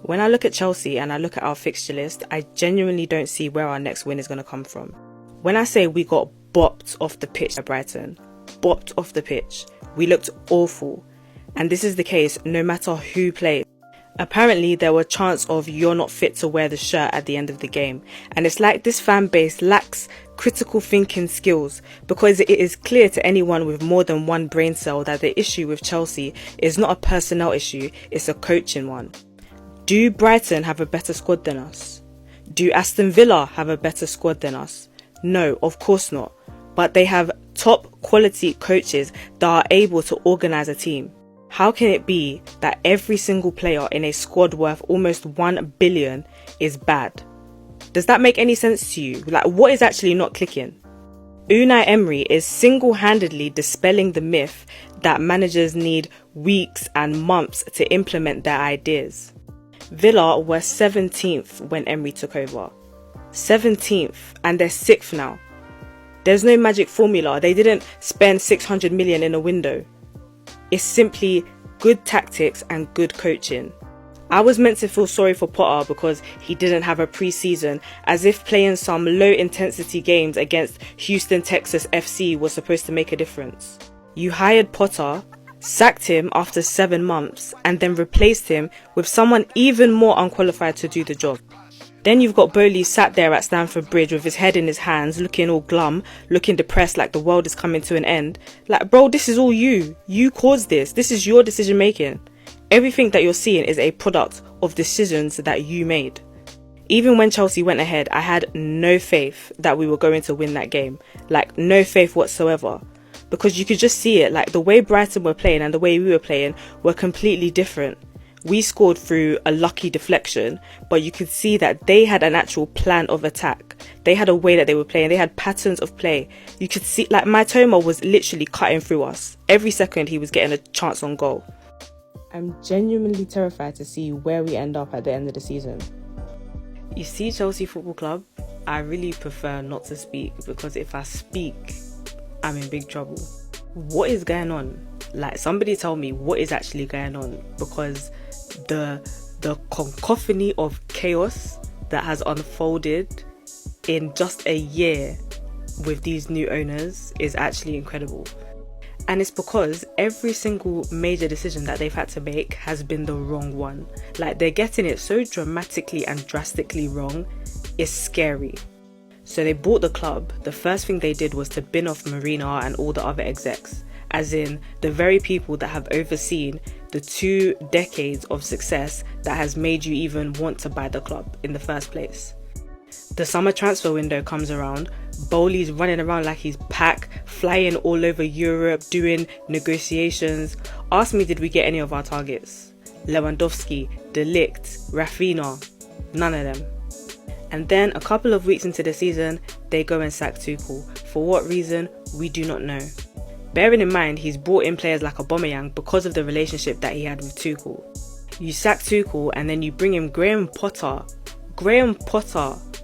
When I look at Chelsea and I look at our fixture list, I genuinely don't see where our next win is going to come from. When I say we got bopped off the pitch at Brighton, bopped off the pitch, we looked awful. And this is the case no matter who played. Apparently there were chants of "you're not fit to wear the shirt" at the end of the game. And it's like this fan base lacks critical thinking skills, because it is clear to anyone with more than one brain cell that the issue with Chelsea is not a personnel issue, it's a coaching one. Do Brighton have a better squad than us? Do Aston Villa have a better squad than us? No, of course not. But they have top quality coaches that are able to organise a team. How can it be that every single player in a squad worth almost 1 billion is bad? Does that make any sense to you? Like, what is actually not clicking? Unai Emery is single-handedly dispelling the myth that managers need weeks and months to implement their ideas. Villa were 17th when Emery took over. 17th, and they're 6th now. There's no magic formula. They didn't spend 600 million in a window. It's simply good tactics and good coaching. I was meant to feel sorry for Potter because he didn't have a pre-season, as if playing some low-intensity games against Houston Texas FC was supposed to make a difference. You hired Potter, sacked him after 7 months, and then replaced him with someone even more unqualified to do the job. Then you've got Bowley sat there at Stamford Bridge with his head in his hands, looking all glum, looking depressed like the world is coming to an end. Like, bro, this is all you. You caused this. This is your decision making. Everything that you're seeing is a product of decisions that you made. Even when Chelsea went ahead, I had no faith that we were going to win that game. Like, no faith whatsoever. Because you could just see it. Like, the way Brighton were playing and the way we were playing were completely different. We scored through a lucky deflection, but you could see that they had an actual plan of attack. They had a way that they were playing. They had patterns of play. You could see, like, Mitoma was literally cutting through us. Every second he was getting a chance on goal. I'm genuinely terrified to see where we end up at the end of the season. You see, Chelsea Football Club, I really prefer not to speak, because if I speak, I'm in big trouble. What is going on? Like, somebody tell me what is actually going on, because the cacophony of chaos that has unfolded in just a year with these new owners is actually incredible. And it's because every single major decision that they've had to make has been the wrong one. Like, they're getting it so dramatically and drastically wrong, it's scary. So they bought the club. The first thing they did was to bin off Marina and all the other execs, as in the very people that have overseen the 2 decades of success that has made you even want to buy the club in the first place. The summer transfer window comes around. Bowley's running around like he's Pac, flying all over Europe, doing negotiations. Ask me, did we get any of our targets? Lewandowski, De Ligt, Rafinha, none of them. And then a couple of weeks into the season, they go and sack Tuchel. For what reason, we do not know. Bearing in mind, he's brought in players like Aubameyang because of the relationship that he had with Tuchel. You sack Tuchel and then you bring in Graham Potter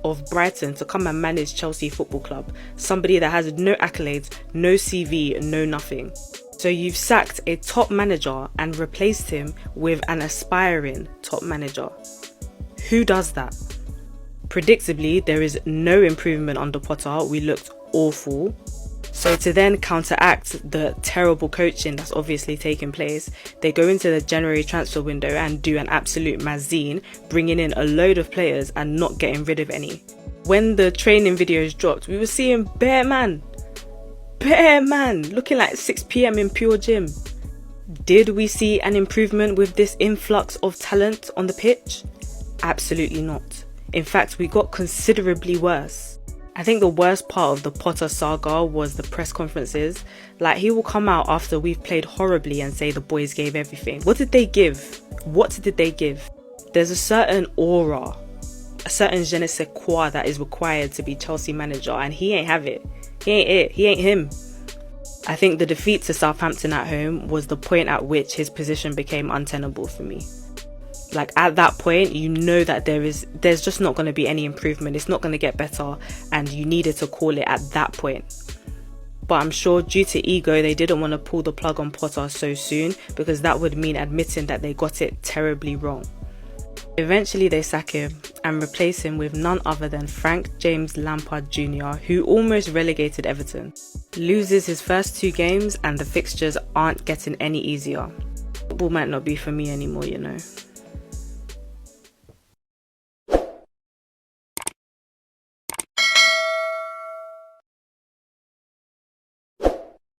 of Brighton to come and manage Chelsea Football Club. Somebody that has no accolades, no CV, no nothing. So you've sacked a top manager and replaced him with an aspiring top manager. Who does that? Predictably, there is no improvement under Potter. We looked awful. So to then counteract the terrible coaching that's obviously taking place, they go into the January transfer window and do an absolute mazine, bringing in a load of players and not getting rid of any. When the training videos dropped, we were seeing bare man, looking like 6 p.m. in pure gym. Did we see an improvement with this influx of talent on the pitch? Absolutely not. In fact, we got considerably worse. I think the worst part of the Potter saga was the press conferences. Like, he will come out after we've played horribly and say the boys gave everything. What did they give? What did they give? There's a certain aura, a certain je ne sais quoi that is required to be Chelsea manager, and he ain't have it. He ain't it. He ain't him. I think the defeat to Southampton at home was the point at which his position became untenable for me. Like, at that point, you know that there's just not going to be any improvement. It's not going to get better, and you needed to call it at that point. But I'm sure due to ego, they didn't want to pull the plug on Potter so soon, because that would mean admitting that they got it terribly wrong. Eventually they sack him and replace him with none other than Frank James Lampard Jr., who almost relegated Everton. Loses his first 2 games and the fixtures aren't getting any easier. Football might not be for me anymore, you know.